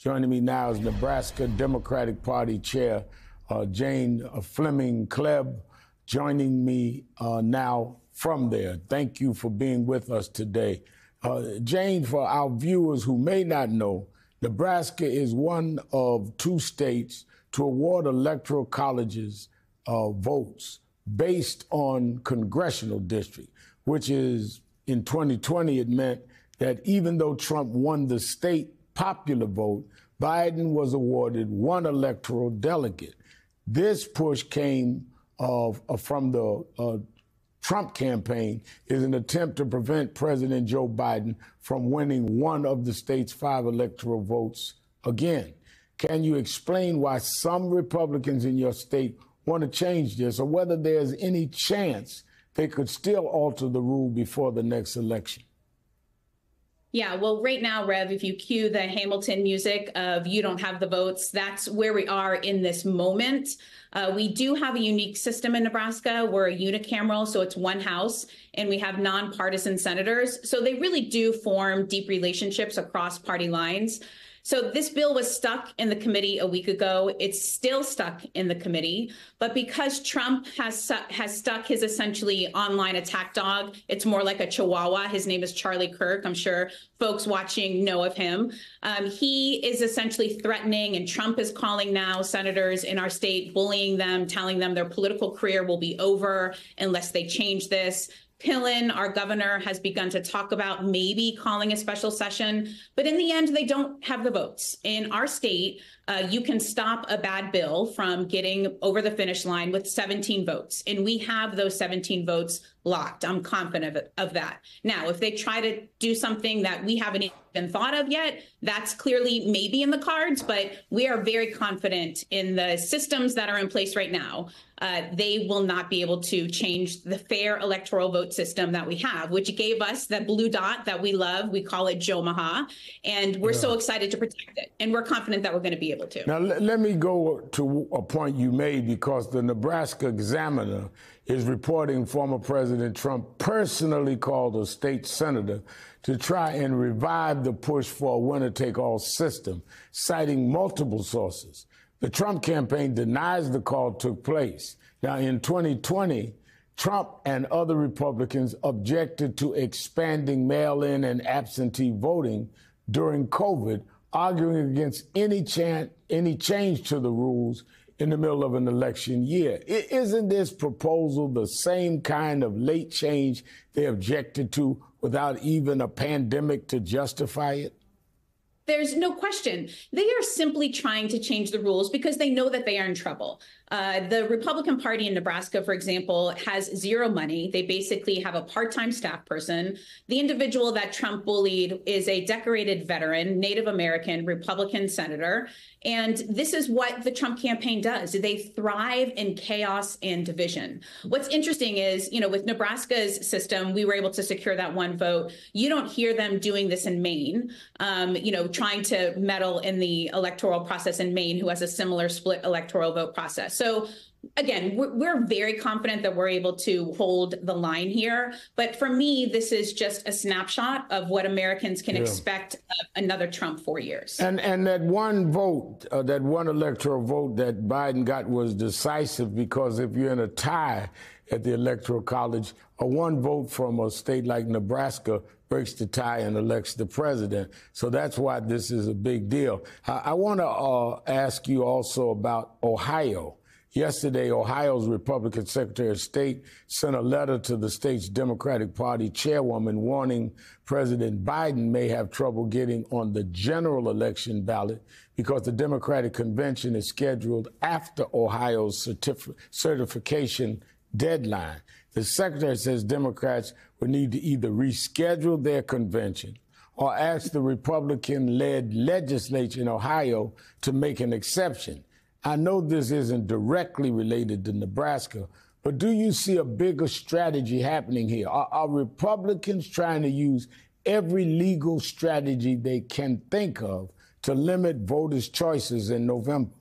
Joining me now is Nebraska Democratic Party Chair Jane Fleming Kleeb, joining me now from there. Thank you for being with us today. Jane, for our viewers who may not know, Nebraska is one of two states to award electoral colleges votes based on congressional district, which is, in 2020, it meant that even though Trump won the state popular vote, Biden was awarded one electoral delegate. This push came from the Trump campaign is an attempt to prevent President Joe Biden from winning one of the state's 5 electoral votes again. Can you explain why some Republicans in your state want to change this, or whether there's any chance they could still alter the rule before the next election? Yeah, well, right now, Rev, if you cue the Hamilton music of "You Don't Have the Votes," that's where we are in this moment. We do have a unique system in Nebraska. We're a unicameral, so it's one house, and we have nonpartisan senators. So they really do form deep relationships across party lines. So this bill was stuck in the committee a week ago. It's still stuck in the committee. But because Trump has stuck his essentially online attack dog, it's more like a chihuahua. His name is Charlie Kirk. I'm sure folks watching know of him. He is essentially threatening, and Trump is calling now senators in our state, bullying them, telling them their political career will be over unless they change this. Pillen, our governor, has begun to talk about maybe calling a special session, but in the end, they don't have the votes. In our state, you can stop a bad bill from getting over the finish line with 17 votes, and we have those 17 votes locked. I'm confident of that. Now, if they try to do something that we haven't even thought of yet, that's clearly maybe in the cards, but we are very confident in the systems that are in place right now. They will not be able to change the fair electoral vote system that we have, which gave us that blue dot that we love. We call it Joe Maha, and we're so excited to protect it. And we're confident that we're going to be able to. Now, let me go to a point you made, because the Nebraska Examiner is reporting former President Trump personally called a state senator to try and revive the push for a winner-take-all system, citing multiple sources. The Trump campaign denies the call took place. Now, in 2020, Trump and other Republicans objected to expanding mail-in and absentee voting during COVID, arguing against any change to the rules in the middle of an election year. Isn't this proposal the same kind of late change they objected to without even a pandemic to justify it? There's no question. They are simply trying to change the rules because they know that they are in trouble. The Republican Party in Nebraska, for example, has zero money. They basically have a part-time staff person. The individual that Trump bullied is a decorated veteran, Native American Republican senator. And this is what the Trump campaign does. They thrive in chaos and division. What's interesting is, with Nebraska's system, we were able to secure that one vote. You don't hear them doing this in Maine, trying to meddle in the electoral process in Maine, who has a similar split electoral vote process. So again, we're very confident that we're able to hold the line here. But for me, this is just a snapshot of what Americans can expect of another Trump 4 years. And that one vote, that one electoral vote that Biden got was decisive, because if you're in a tie at the Electoral College, a one vote from a state like Nebraska breaks the tie and elects the president. So that's why this is a big deal. I want to ask you also about Ohio. Yesterday, Ohio's Republican Secretary of State sent a letter to the state's Democratic Party chairwoman warning President Biden may have trouble getting on the general election ballot because the Democratic convention is scheduled after Ohio's certification deadline. The secretary says Democrats would need to either reschedule their convention or ask the Republican-led legislature in Ohio to make an exception. I know this isn't directly related to Nebraska, but do you see a bigger strategy happening here? Are Republicans trying to use every legal strategy they can think of to limit voters' choices in November?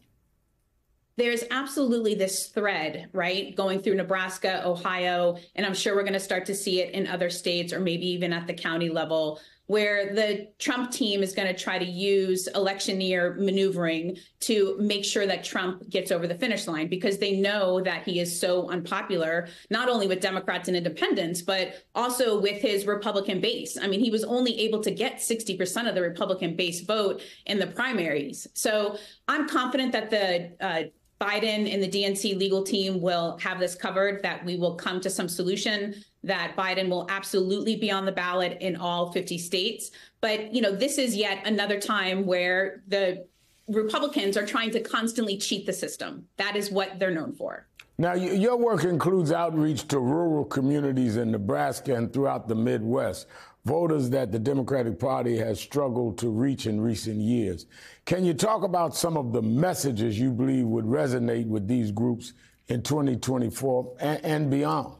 There's absolutely this thread, right, going through Nebraska, Ohio, and I'm sure we're going to start to see it in other states or maybe even at the county level where the Trump team is going to try to use electioneer maneuvering to make sure that Trump gets over the finish line, because they know that he is so unpopular, not only with Democrats and independents, but also with his Republican base. I mean, he was only able to get 60% of the Republican base vote in the primaries. So I'm confident that the Biden and the DNC legal team will have this covered, that we will come to some solution, that Biden will absolutely be on the ballot in all 50 states. But, this is yet another time where the Republicans are trying to constantly cheat the system. That is what they're known for. Now, your work includes outreach to rural communities in Nebraska and throughout the Midwest, voters that the Democratic Party has struggled to reach in recent years. Can you talk about some of the messages you believe would resonate with these groups in 2024 and beyond?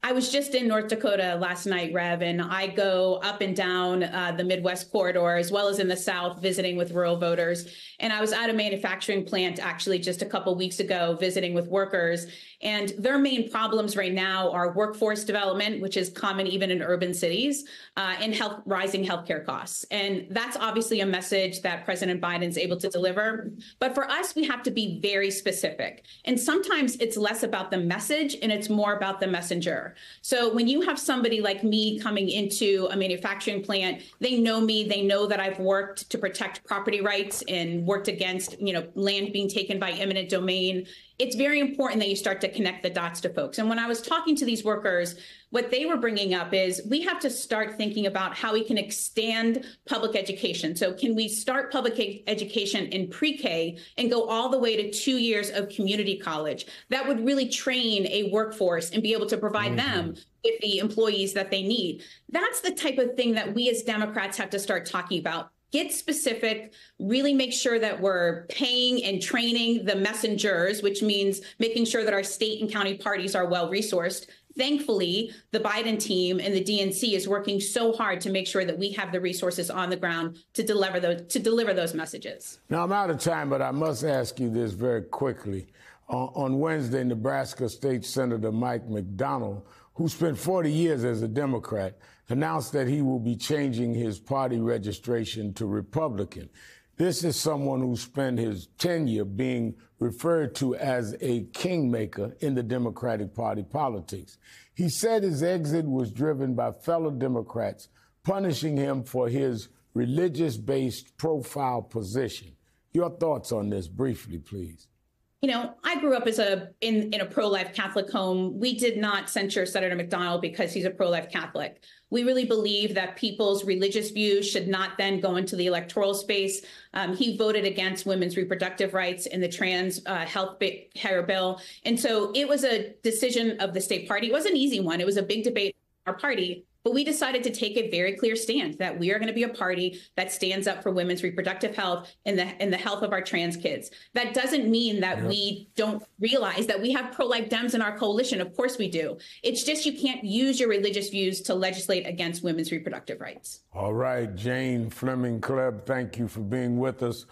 I was just in North Dakota last night, Rev, and I go up and down the Midwest corridor, as well as in the South, visiting with rural voters. And I was at a manufacturing plant actually just a couple weeks ago, visiting with workers. And their main problems right now are workforce development, which is common even in urban cities, and rising healthcare costs. And that's obviously a message that President Biden's able to deliver. But for us, we have to be very specific. And sometimes it's less about the message and it's more about the messenger. So when you have somebody like me coming into a manufacturing plant, they know me, they know that I've worked to protect property rights and worked against, land being taken by eminent domain. It's very important that you start to connect the dots to folks. And when I was talking to these workers, what they were bringing up is we have to start thinking about how we can extend public education. So can we start public education in pre-K and go all the way to 2 years of community college? That would really train a workforce and be able to provide them with the employees that they need. That's the type of thing that we as Democrats have to start talking about. Get specific, really make sure that we're paying and training the messengers, which means making sure that our state and county parties are well resourced. Thankfully, the Biden team and the DNC is working so hard to make sure that we have the resources on the ground to deliver those messages. Now, I'm out of time, but I must ask you this very quickly. On Wednesday, Nebraska State Senator Mike McDonald, who spent 40 years as a Democrat, announced that he will be changing his party registration to Republican. This is someone who spent his tenure being referred to as a kingmaker in the Democratic Party politics. He said his exit was driven by fellow Democrats punishing him for his religious-based profile position. Your thoughts on this briefly, please. I grew up as in a pro-life Catholic home. We did not censure Senator McDonald because he's a pro-life Catholic. We really believe that people's religious views should not then go into the electoral space. He voted against women's reproductive rights in the trans health care bill. And so it was a decision of the state party. It was an easy one. It was a big debate in our party. But we decided to take a very clear stand that we are going to be a party that stands up for women's reproductive health and the health of our trans kids. That doesn't mean that we don't realize that we have pro-life Dems in our coalition. Of course we do. It's just you can't use your religious views to legislate against women's reproductive rights. All right, Jane Fleming Kleeb, thank you for being with us.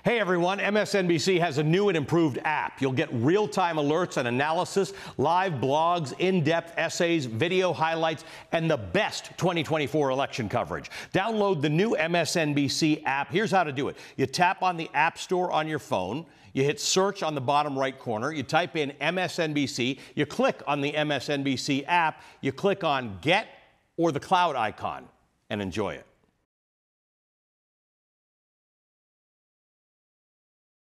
Hey everyone, MSNBC has a new and improved app. You'll get real-time alerts and analysis, live blogs, in-depth essays, video highlights, and the best 2024 election coverage. Download the new MSNBC app. Here's how to do it. You tap on the App Store on your phone. You hit search on the bottom right corner. You type in MSNBC. You click on the MSNBC app. You click on Get or the cloud icon and enjoy it.